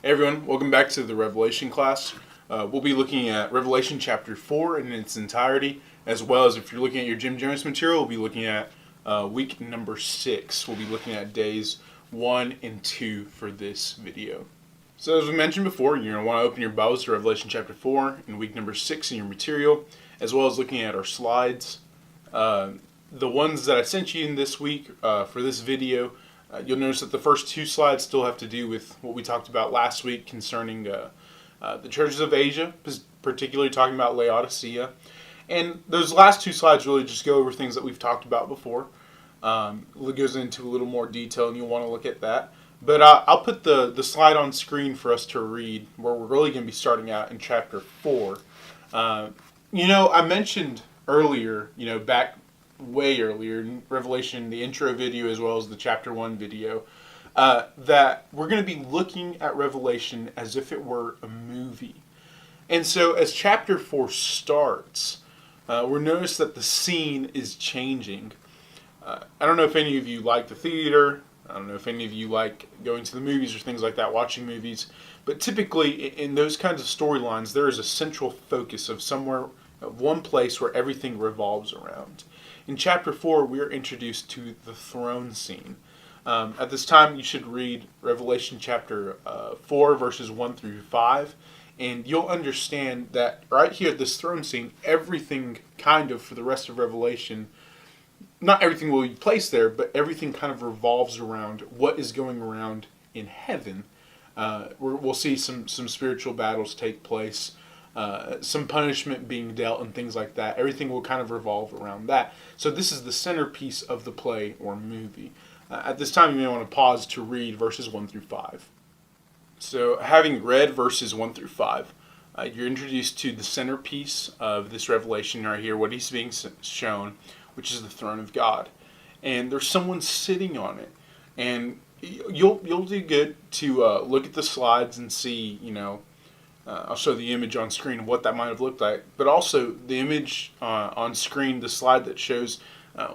Hey everyone, welcome back to the Revelation class. We'll be looking at Revelation chapter 4 in its entirety, as well as if you're looking at your Jim Jones material, we'll be looking at week number 6. We'll be looking at days 1 and 2 for this video. So as we mentioned before, you're going to want to open your Bibles to Revelation chapter 4 in week number 6 in your material, as well as looking at our slides. The ones that I sent you in this week for this video, you'll notice that the first 2 slides still have to do with what we talked about last week concerning the churches of Asia, particularly talking about Laodicea. And those last 2 slides really just go over things that we've talked about before. It goes into a little more detail, and you'll want to look at that. But I'll put the slide on screen for us to read, where we're really going to be starting out in chapter 4. I mentioned earlier, back way earlier in Revelation, the intro video as well as the chapter 1 video, that we're going to be looking at Revelation as if it were a movie. And so as chapter 4 starts, we'll notice that the scene is changing. I don't know if any of you like the theater. I don't know if any of you like going to the movies or things like that, watching movies. But typically in those kinds of storylines, there is a central focus of one place where everything revolves around. In chapter 4, we are introduced to the throne scene. At this time, you should read Revelation chapter 4, verses 1 through 5, and you'll understand that right here at this throne scene, everything kind of for the rest of Revelation, not everything will be placed there, but everything kind of revolves around what is going around in heaven. We'll see some spiritual battles take place. Some punishment being dealt and things like that. Everything will kind of revolve around that. So this is the centerpiece of the play or movie. At this time, you may want to pause to read verses 1 through 5. So having read verses 1 through 5, you're introduced to the centerpiece of this revelation right here, what he's being shown, which is the throne of God. And there's someone sitting on it. And you'll do good to look at the slides and see, I'll show the image on screen of what that might have looked like, but also the image on screen, the slide that shows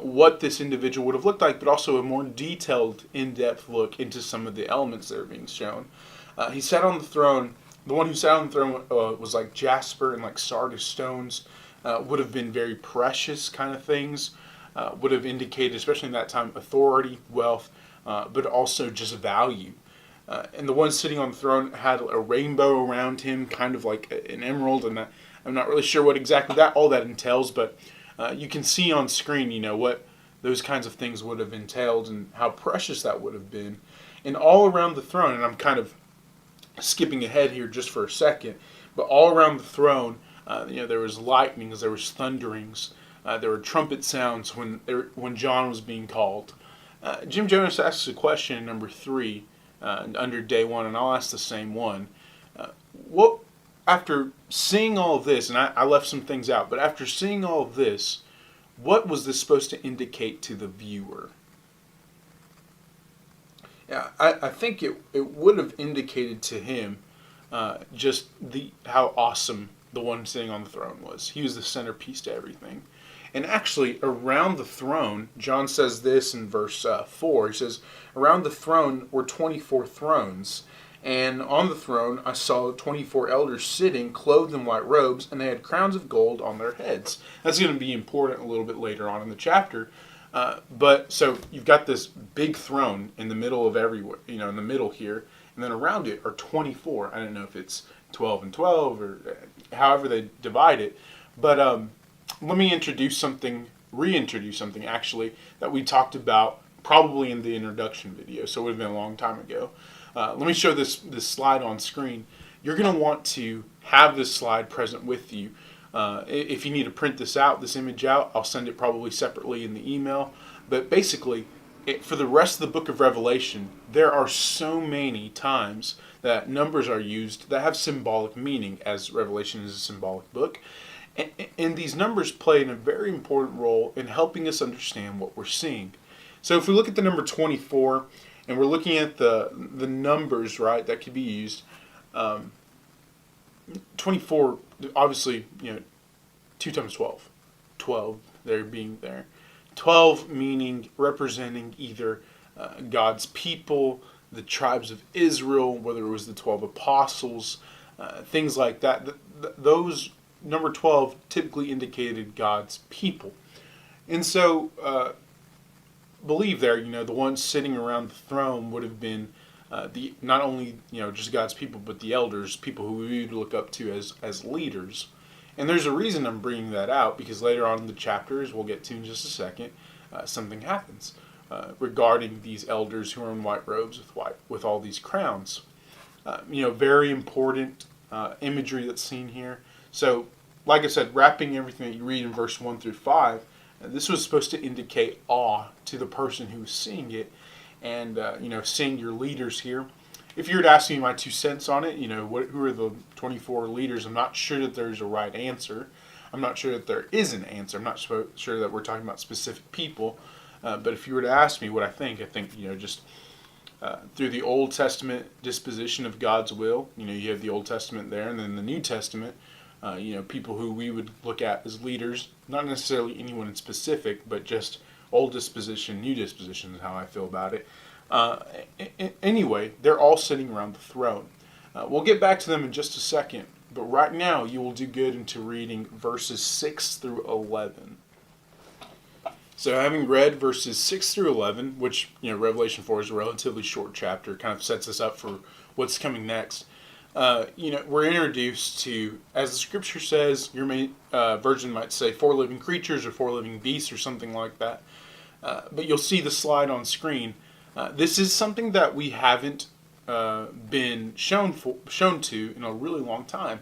what this individual would have looked like, but also a more detailed, in-depth look into some of the elements that are being shown. He sat on the throne. The one who sat on the throne was like jasper and like sardis stones, would have been very precious kind of things, would have indicated, especially in that time, authority, wealth, but also just value. And the one sitting on the throne had a rainbow around him, kind of like an emerald, and I'm not really sure what exactly all that entails, but you can see on screen, what those kinds of things would have entailed and how precious that would have been. And all around the throne, and I'm kind of skipping ahead here just for a second, but all around the throne, there was lightnings, there was thunderings, there were trumpet sounds when John was being called. Jim Jonas asks a question in number 3. Under day 1, and I'll ask the same one. After seeing all of this, and I left some things out, but after seeing all of this, what was this supposed to indicate to the viewer? Yeah, I think it would have indicated to him just how awesome the one sitting on the throne was. He was the centerpiece to everything. And actually, around the throne, John says this in verse 4. He says, around the throne were 24 thrones, and on the throne I saw 24 elders sitting, clothed in white robes, and they had crowns of gold on their heads. That's going to be important a little bit later on in the chapter. But so you've got this big throne in the middle of everywhere, in the middle here, and then around it are 24. I don't know if it's 12 and 12 or however they divide it, but let me reintroduce something actually that we talked about probably in the introduction video, so it would have been a long time ago. Let me show this slide on screen. You're going to want to have this slide present with you. If you need to print this image out, I'll send it probably separately in the email. But basically, for the rest of the book of Revelation, there are so many times that numbers are used that have symbolic meaning, as Revelation is a symbolic book. And these numbers play a very important role in helping us understand what we're seeing. So if we look at the number 24, and we're looking at the numbers, right, that could be used, 24, obviously, 2 times 12. 12, there being there. 12 meaning representing either God's people, the tribes of Israel, whether it was the 12 apostles, things like that. Those number 12 typically indicated God's people. And so, believe there, the ones sitting around the throne would have been the not only just God's people, but the elders, people who we would look up to as leaders. And there's a reason I'm bringing that out, because later on in the chapters, we'll get to in just a second, something happens regarding these elders who are in white robes with all these crowns. Very important imagery that's seen here. So, like I said, wrapping everything that you read in verse 1 through 5, this was supposed to indicate awe to the person who's seeing it, and seeing your leaders here. If you were to ask me my 2 cents on it, who are the 24 leaders? I'm not sure that there's a right answer. I'm not sure that there is an answer. I'm not sure that we're talking about specific people. But if you were to ask me what I think just through the Old Testament disposition of God's will, you have the Old Testament there, and then the New Testament, people who we would look at as leaders, not necessarily anyone in specific, but just old disposition, new disposition is how I feel about it. Anyway, they're all sitting around the throne. We'll get back to them in just a second, but right now you will do good into reading verses 6 through 11. So having read verses 6 through 11, which, Revelation 4 is a relatively short chapter, kind of sets us up for what's coming next. We're introduced to, as the scripture says, your version might say 4 living creatures or 4 living beasts or something like that. But you'll see the slide on screen. This is something that we haven't been shown to in a really long time.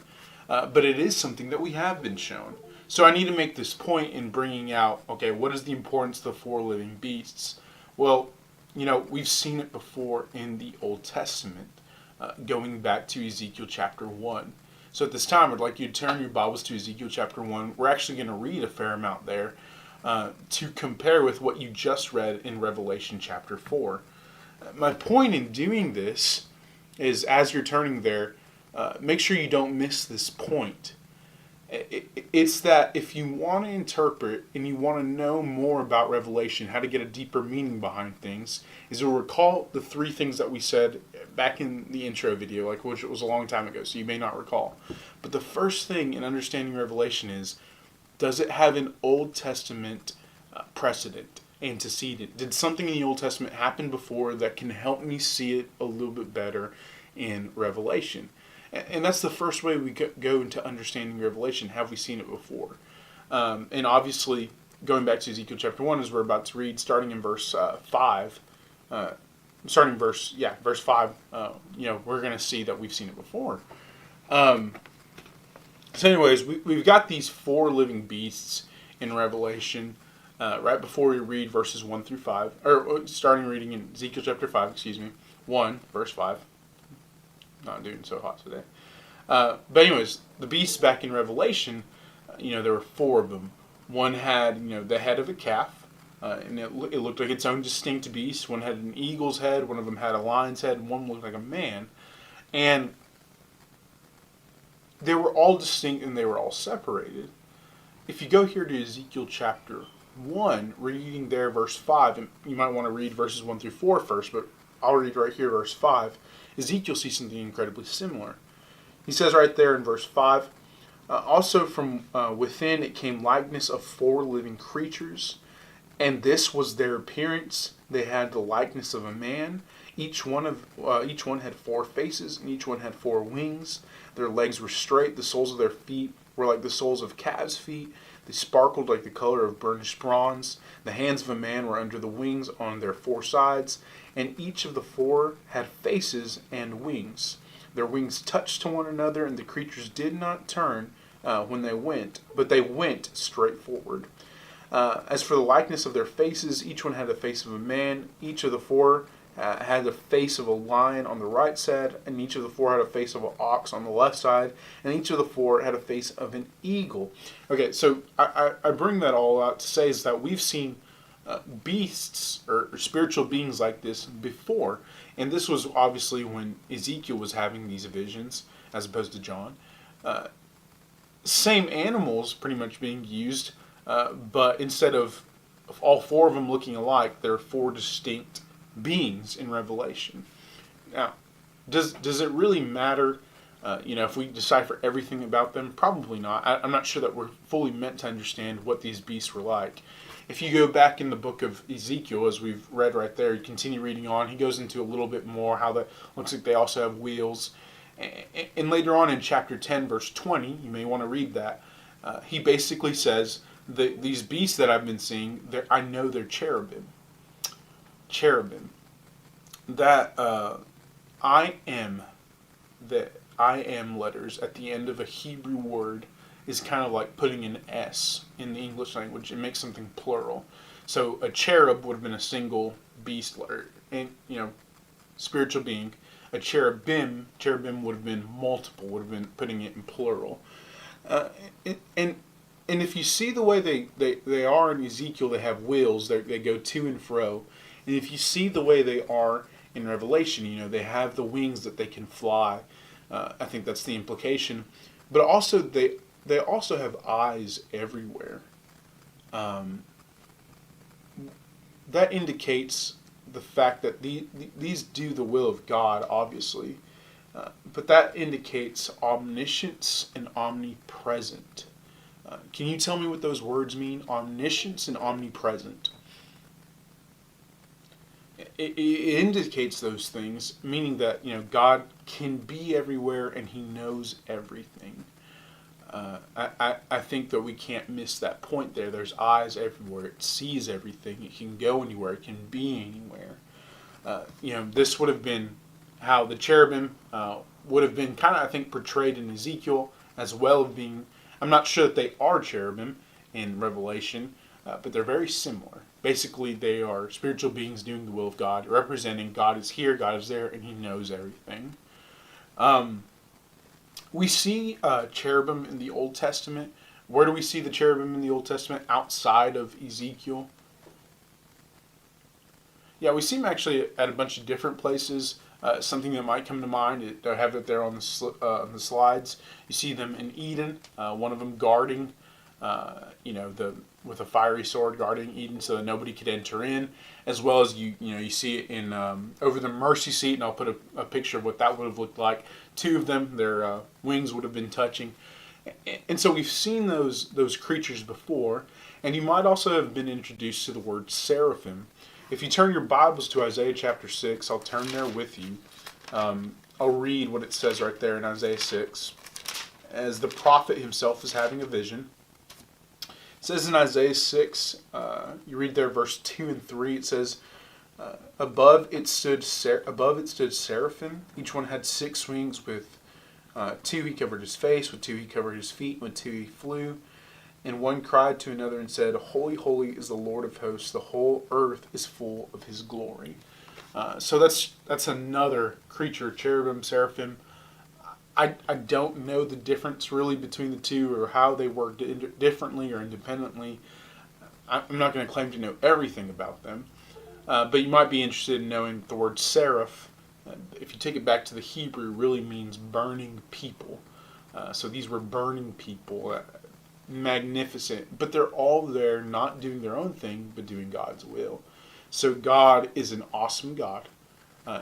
But it is something that we have been shown. So I need to make this point in bringing out, okay, what is the importance of the 4 living beasts? Well, we've seen it before in the Old Testament, going back to Ezekiel chapter 1. So at this time, I'd like you to turn your Bibles to Ezekiel chapter 1. We're actually going to read a fair amount there to compare with what you just read in Revelation chapter 4. My point in doing this is, as you're turning there, make sure you don't miss this point. It's that if you want to interpret and you want to know more about Revelation, how to get a deeper meaning behind things, is to recall the 3 things that we said back in the intro video, which was a long time ago, so you may not recall. But the first thing in understanding Revelation is, does it have an Old Testament precedent, antecedent? Did something in the Old Testament happen before that can help me see it a little bit better in Revelation? And that's the first way we go into understanding Revelation. Have we seen it before? And obviously, going back to Ezekiel chapter 1, as we're about to read, starting in verse 5, verse 5, we're going to see that we've seen it before. So anyways, we've got these 4 living beasts in Revelation right before we read verses 1 through 5, or starting reading in Ezekiel chapter 5, 1, verse 5. Not doing so hot today. But anyways, the beasts back in Revelation, there were 4 of them. One had, the head of a calf, and it looked like its own distinct beast. One had an eagle's head, one of them had a lion's head, and one looked like a man. And they were all distinct and they were all separated. If you go here to Ezekiel chapter 1, reading there verse 5, and you might want to read verses 1 through 4 first, but I'll read right here verse 5. Ezekiel sees something incredibly similar. He says right there in verse 5, also from within it came likeness of 4 living creatures, and this was their appearance. They had the likeness of a man. Each one had 4 faces, and each one had 4 wings. Their legs were straight. The soles of their feet were like the soles of calves' feet. They sparkled like the color of burnished bronze. The hands of a man were under the wings on their 4 sides, and each of the 4 had faces and wings. Their wings touched to one another, and the creatures did not turn when they went, but they went straight forward. As for the likeness of their faces, each one had the face of a man. Each of the 4 had the face of a lion on the right side, and each of the 4 had a face of an ox on the left side, and each of the 4 had a face of an eagle. Okay, so I bring that all out to say is that we've seen beasts or spiritual beings like this before, and this was obviously when Ezekiel was having these visions as opposed to John. Same animals pretty much being used, but instead of all 4 of them looking alike, there are 4 distinct beings in Revelation. Now, does it really matter? If we decipher everything about them, probably not. I'm not sure that we're fully meant to understand what these beasts were like. If you go back in the book of Ezekiel, as we've read right there, you continue reading on, he goes into a little bit more how that looks like they also have wheels. And later on in chapter 10, verse 20, you may want to read that, he basically says that these beasts that I've been seeing, I know they're cherubim. Cherubim. That I am letters at the end of a Hebrew word is kind of like putting an S in the English language. It makes something plural. So a cherub would have been a single beast, and spiritual being. A cherubim would have been multiple, would have been putting it in plural. And if you see the way they are in Ezekiel, they have wheels, they go to and fro. And if you see the way they are in Revelation, they have the wings that they can fly. I think that's the implication. But also they also have eyes everywhere. That indicates the fact that these do the will of God, obviously. But that indicates omniscience and omnipresent. Can you tell me what those words mean? Omniscience and omnipresent. It indicates those things, meaning that God can be everywhere and He knows everything. I think that we can't miss that point there. There's eyes everywhere. It sees everything. It can go anywhere. It can be anywhere. This would have been how the cherubim would have been kind of, I think, portrayed in Ezekiel, as well as being, I'm not sure that they are cherubim in Revelation, but they're very similar. Basically, they are spiritual beings doing the will of God, representing God is here, God is there, and He knows everything. We see cherubim in the Old Testament. Where do we see the cherubim in the Old Testament outside of Ezekiel? Yeah, we see them actually at a bunch of different places. Something that might come to mind, I have it there on the slides. You see them in Eden, one of them guarding, with a fiery sword guarding Eden so that nobody could enter in, as well as you see it in over the mercy seat, and I'll put a picture of what that would have looked like. Two of them, their wings would have been touching, and so we've seen those creatures before, and you might also have been introduced to the word seraphim. If you turn your Bibles to Isaiah chapter 6, I'll turn there with you. I'll read what it says right there in Isaiah 6, as the prophet himself is having a vision. It says in Isaiah 6, you read there verse 2 and 3, it says, above it stood seraphim. Each one had 6 wings. With 2 he covered his face, with 2 he covered his feet, with 2 he flew. And one cried to another and said, Holy, holy is the Lord of hosts. The whole earth is full of His glory. So that's another creature, cherubim, seraphim. I don't know the difference really between the two, or how they work differently or independently. I'm not going to claim to know everything about them. But you might be interested in knowing the word seraph. If you take it back to the Hebrew, really means burning people. So these were burning people. Magnificent. But they're all there not doing their own thing, but doing God's will. So God is an awesome God.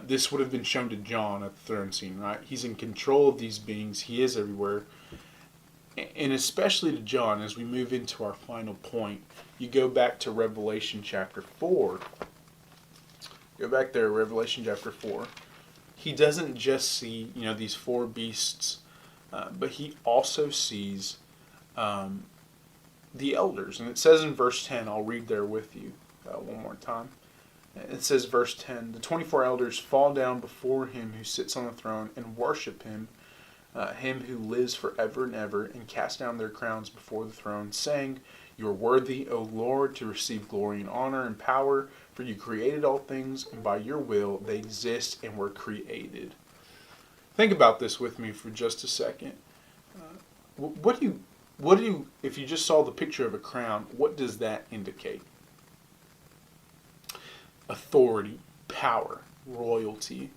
This would have been shown to John at the throne scene, right? He's in control of these beings. He is everywhere. And especially to John, as we move into our final point, you go back to Revelation chapter 4. Go back there, Revelation chapter 4. He doesn't just see, these 4 beasts, but he also sees the elders. And it says in verse 10, I'll read there with you one more time. It says, verse 10, the 24 elders fall down before Him who sits on the throne and worship Him, Him who lives forever and ever, and cast down their crowns before the throne, saying, You are worthy, O Lord, to receive glory and honor and power, for You created all things, and by Your will they exist and were created. Think about this with me for just a second. What do you, if you just saw the picture of a crown, what does that indicate? Authority, power, royalty.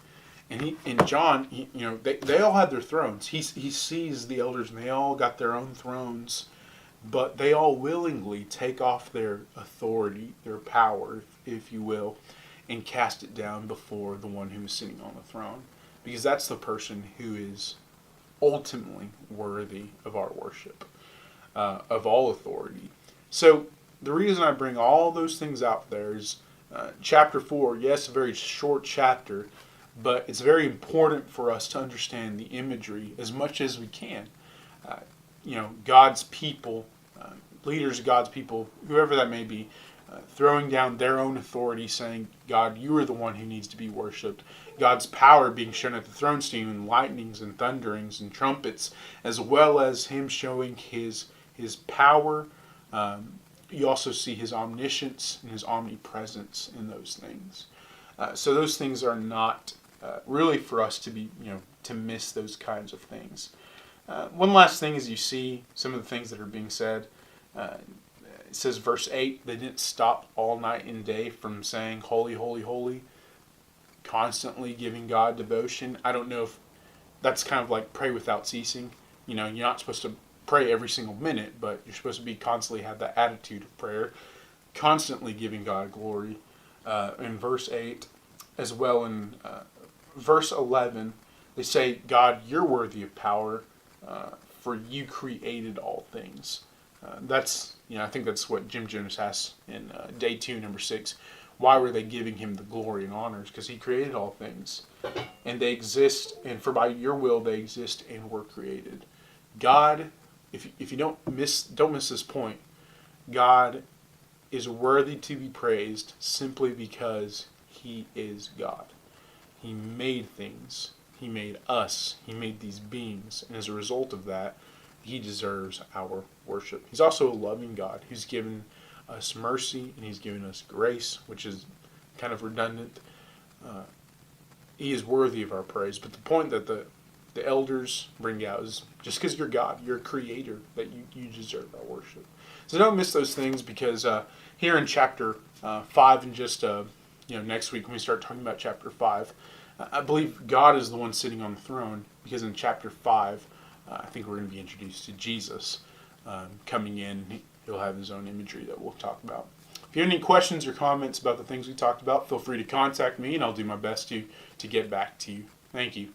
And John, they all had their thrones. He sees the elders, and they all got their own thrones, but they all willingly take off their authority, their power, if you will, and cast it down before the one who is sitting on the throne, because that's the person who is ultimately worthy of our worship, of all authority. So the reason I bring all those things out there is chapter 4, yes, a very short chapter, but it's very important for us to understand the imagery as much as we can. God's people, leaders of God's people, whoever that may be, throwing down their own authority, saying, God, you are the one who needs to be worshipped. God's power being shown at the throne scene in lightnings and thunderings and trumpets, as well as him showing his power. You also see his omniscience and his omnipresence in those things. So those things are not really for us to be, to miss those kinds of things. One last thing is you see some of the things that are being said. It says, verse 8, they didn't stop all night and day from saying, holy, holy, holy, constantly giving God devotion. I don't know if that's kind of like pray without ceasing. You're not supposed to pray every single minute, but you're supposed to be constantly have that attitude of prayer, constantly giving God glory. In verse 8, as well in verse 11, they say, God, you're worthy of power, for you created all things. I think that's what Jim Jones has in day 2, number 6. Why were they giving him the glory and honors? Because he created all things, and they exist, and for by your will they exist and were created. God, if you don't miss this point, God is worthy to be praised simply because he is God. He made things. He made us. He made these beings, and as a result of that, he deserves our worship. He's also a loving God who's given us mercy and he's given us grace, which is kind of redundant. He is worthy of our praise. But the point that the elders bring out is just because you're God, you're a creator, that you deserve our worship. So don't miss those things, because here in chapter 5, and just next week when we start talking about chapter 5, I believe God is the one sitting on the throne, because in chapter 5, I think we're going to be introduced to Jesus coming in. He'll have his own imagery that we'll talk about. If you have any questions or comments about the things we talked about, feel free to contact me, and I'll do my best to get back to you. Thank you.